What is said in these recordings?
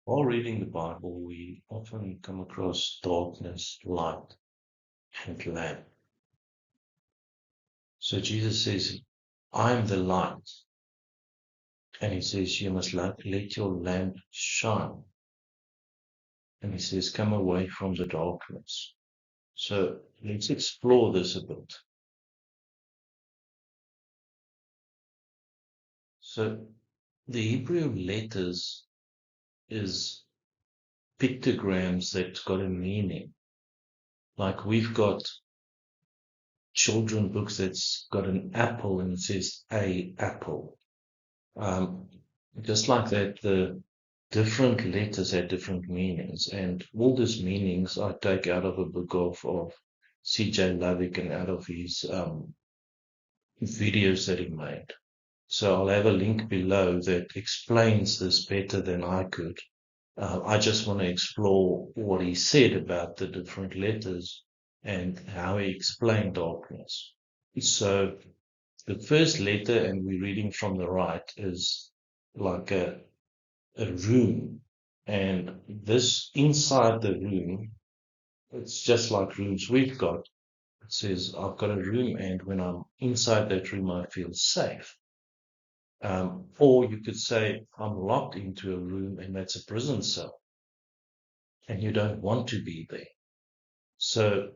While reading the Bible, we often come across darkness, light, and lamp. So Jesus says, I'm the light. And he says, you must let your lamp shine. And he says, come away from the darkness. So let's explore this a bit. So the Hebrew letters is pictograms that's got a meaning. Like we've got children books that's got an apple and it says a apple. Um, just like that, the different letters had different meanings, and all these meanings I take out of a book of C.J. Lovick and out of his videos that he made. So I'll have a link below that explains this better than I could. I just want to explore what he said about the different letters and how he explained darkness. So the first letter, and we're reading from the right, is like a room. And this inside the room, it's just like rooms we've got. It says, I've got a room, and when I'm inside that room, I feel safe. Or you could say, I'm locked into a room, and that's a prison cell, and you don't want to be there. So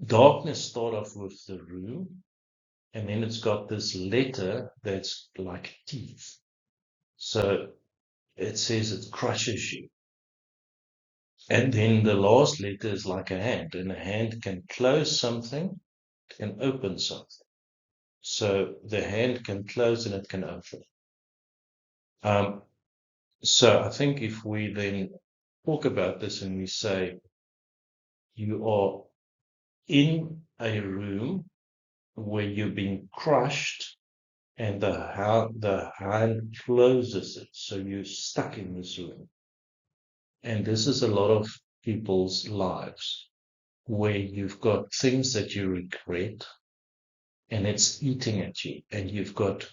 darkness start off with the room, and then it's got this letter that's like teeth. So it says it crushes you. And then the last letter is like a hand, and a hand can close something, can open something. So the hand can close and it can open. Um, so I think if we then talk about this and we say you are in a room where you're being crushed and the hand closes it, so you're stuck in this room. And this is a lot of people's lives where you've got things that you regret and it's eating at you, and you've got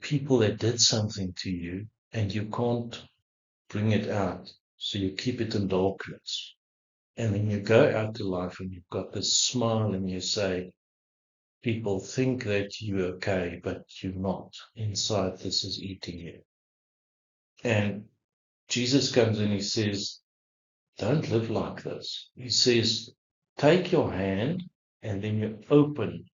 people that did something to you and you can't bring it out, so you keep it in darkness. And then you go out to life and you've got this smile and you say, people think that you're okay, but you're not. Inside, this is eating you. And Jesus comes and he says, don't live like this. He says, take your hand, and then you open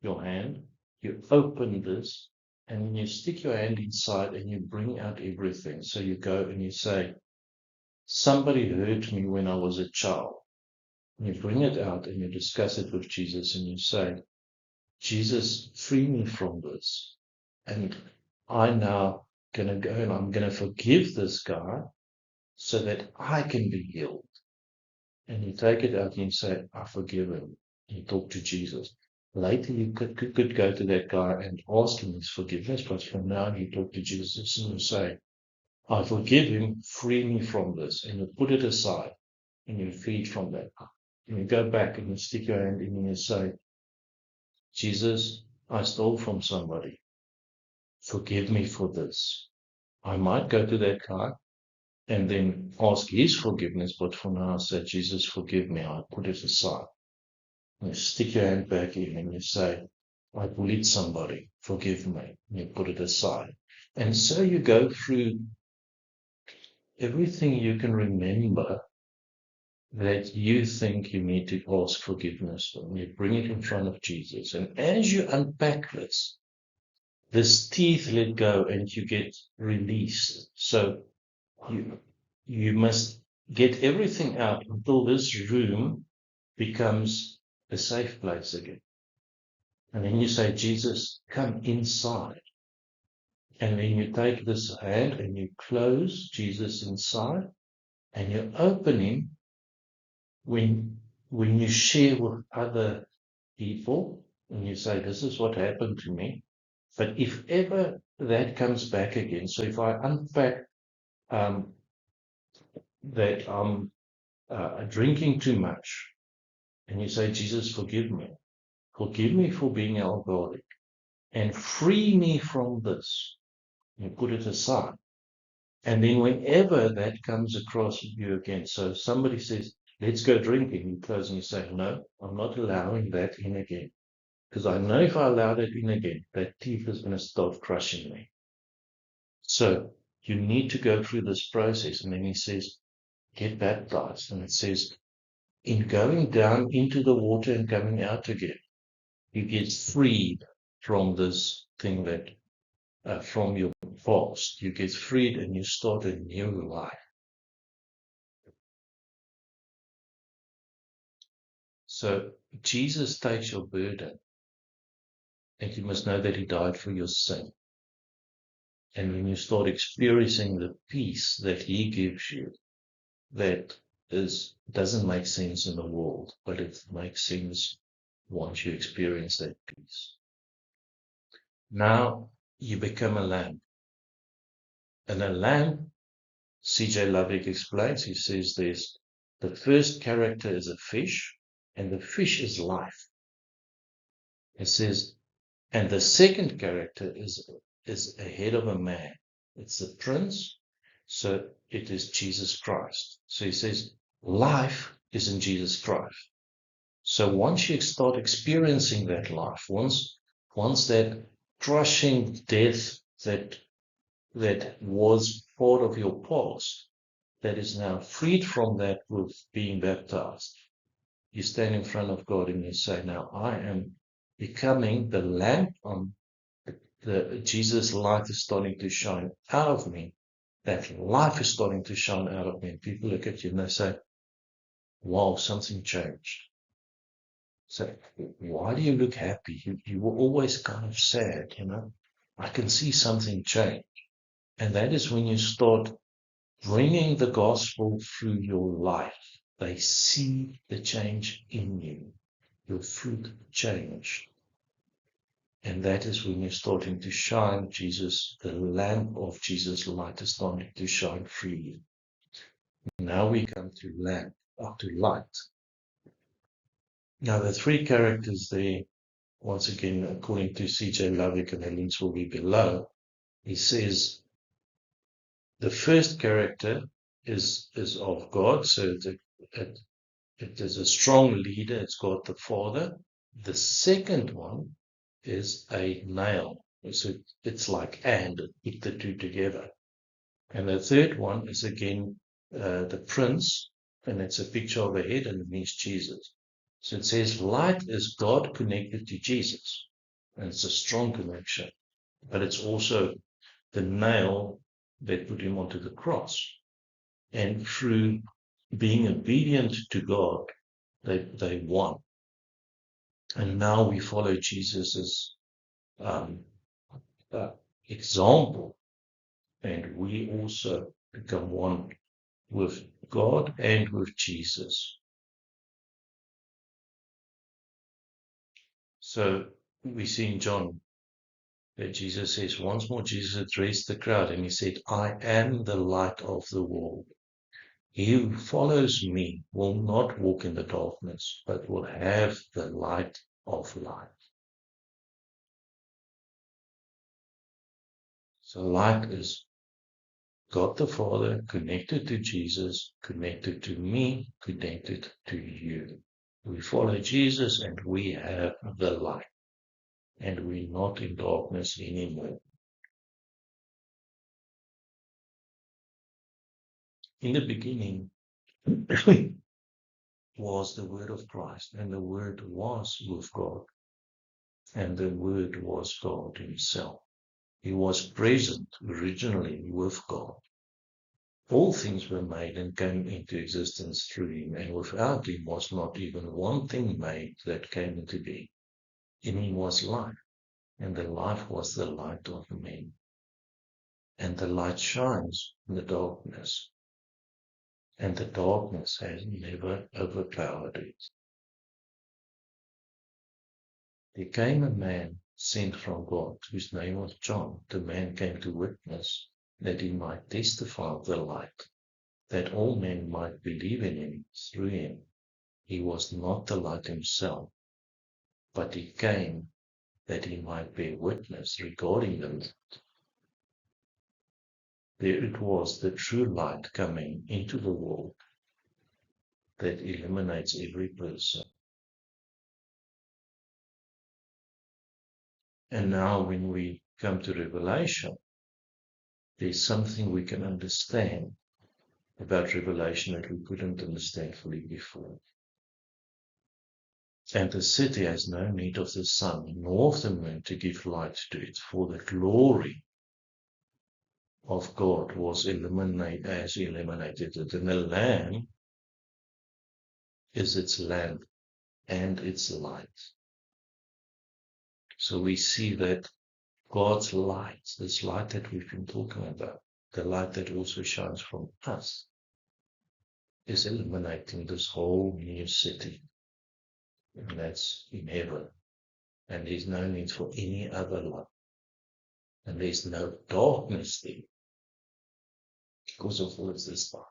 your hand, you open this, and then you stick your hand inside and you bring out everything. So you go and you say, somebody hurt me when I was a child. And you bring it out and you discuss it with Jesus and you say, Jesus, free me from this. And I now gonna go and I'm gonna forgive this guy so that I can be healed. And you take it out and you say, I forgive him. You talk to Jesus. Later, you could go to that guy and ask him his forgiveness, but for now, you talk to Jesus and you say, I forgive him, free me from this. And you put it aside and you're freed from that. And you go back and you stick your hand in and you say, Jesus, I stole from somebody. Forgive me for this. I might go to that guy and then ask his forgiveness, but for now, I say, Jesus, forgive me. I put it aside. You stick your hand back in and you say, I bullied somebody, forgive me. And you put it aside. And so you go through everything you can remember that you think you need to ask forgiveness for. And you bring it in front of Jesus. And as you unpack this teeth let go and you get released. So you, you must get everything out until this room becomes a safe place again. And then you say, Jesus, come inside. And then you take this hand and you close Jesus inside and you open him when you share with other people and you say, this is what happened to me. But if ever that comes back again, so if I unpack um, that I'm drinking too much, and you say, Jesus, forgive me for being alcoholic, and free me from this. You put it aside. And then whenever that comes across you again, so somebody says, let's go drinking, you close and you say, no, I'm not allowing that in again. Because I know if I allow that in again, that thief is going to start crushing me. So you need to go through this process. And then he says, get baptized. And it says, in going down into the water and coming out again, you get freed from this thing that, from your past. You get freed and you start a new life. So Jesus takes your burden, and you must know that he died for your sin. And when you start experiencing the peace that he gives you, that doesn't make sense in the world, but it makes sense once you experience that peace. Now you become a lamb. And a lamb, C.J. Lovick explains, he says the first character is a fish, and the fish is life. He says, and the second character is a head of a man. It's a prince, so it is Jesus Christ. So he says, life is in Jesus Christ. So once you start experiencing that life, once that crushing death that was part of your past, that is now freed from that with being baptized, you stand in front of God and you say, now I am becoming the lamp on the Jesus light is starting to shine out of me. That life is starting to shine out of me. And people look at you and they say, wow, something changed. So why do you look happy? You were always kind of sad, you know. I can see something change. And that is when you start bringing the gospel through your life. They see the change in you. Your fruit changed. And that is when you're starting to shine. Jesus, the lamp of Jesus' light is starting to shine freely. Now we come to lamp, up to light. Now the three characters there, once again, according to C.J. Lovick, and the links will be below, he says the first character is of God, so it is a strong leader, it's God the Father. The second one is a nail, so it's like and, put the two together. And the third one is again the prince, and it's a picture of a head, and it means Jesus. So it says light is God connected to Jesus, and it's a strong connection, but it's also the nail that put him onto the cross. And through being obedient to God, they won. And now we follow Jesus' um, example, and we also become one with God and with Jesus. So we see in John that Jesus says, once more Jesus addressed the crowd and he said, I am the light of the world. He who follows me will not walk in the darkness, but will have the light of life. So light is God the Father connected to Jesus, connected to me, connected to you. We follow Jesus and we have the light, and we're not in darkness anymore. In the beginning was the Word of Christ, and the Word was with God, and the Word was God Himself. He was present originally with God. All things were made and came into existence through Him, and without Him was not even one thing made that came into being. In Him was life, and the life was the light of men. And the light shines in the darkness, and the darkness has never overpowered it. There came a man sent from God, whose name was John. The man came to witness that he might testify of the light, that all men might believe in him through him. He was not the light himself, but he came that he might bear witness regarding the light. there it was, the true light coming into the world that illuminates every person. And now when we come to Revelation, there's something we can understand about Revelation that we couldn't understand fully before. And the city has no need of the sun nor of the moon to give light to it, for the glory of God has illuminated it. And the Lamb is its lamp and its light. So we see that God's light, this light that we've been talking about, the light that also shines from us, is illuminating this whole new city. And that's in heaven. And there's no need for any other light. And there's no darkness there because of all of this light.